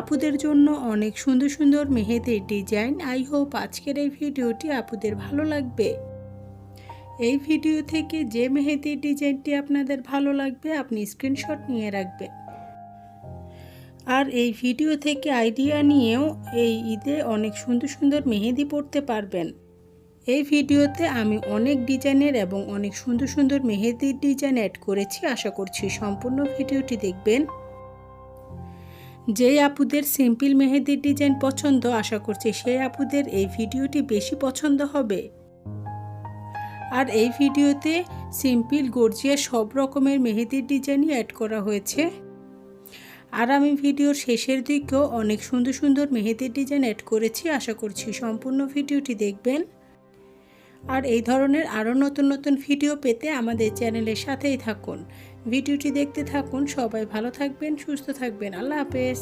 আপুদের জন্য অনেক সুন্দর সুন্দর মেহেদির ডিজাইন। আই হোপ আজকের এই ভিডিওটি আপুদের ভালো লাগবে। এই ভিডিও থেকে যে মেহেদির ডিজাইনটি আপনাদের ভালো লাগবে আপনি স্ক্রিনশট নিয়ে রাখবেন। আর এই ভিডিও থেকে আইডিয়া নিয়েও এই ঈদে অনেক সুন্দর সুন্দর মেহেদি পরতে পারবেন। এই ভিডিওতে আমি অনেক ডিজাইনের এবং অনেক সুন্দর সুন্দর মেহেদির ডিজাইন অ্যাড করেছি। আশা করছি সম্পূর্ণ ভিডিওটি দেখবেন। যেই আপুদের সিম্পল মেহেদির ডিজাইন পছন্দ, আশা করছি সেই আপুদের এই ভিডিওটি বেশি পছন্দ হবে। আর এই ভিডিওতে সিম্পল গর্জিয়াস সব রকমের মেহেদির ডিজাইনই অ্যাড করা হয়েছে। আর আমি ভিডিওর শেষের দিকেও অনেক সুন্দর সুন্দর মেহেদির ডিজাইন অ্যাড করেছি। আশা করছি সম্পূর্ণ ভিডিওটি দেখবেন। আর এই ধরনের আরও নতুন নতুন ভিডিও পেতে আমাদের চ্যানেলের সাথেই থাকুন। ভিডিওটি দেখতে থাকুন। সবাই ভালো থাকবেন, সুস্থ থাকবেন। আল্লাহ হাফেজ।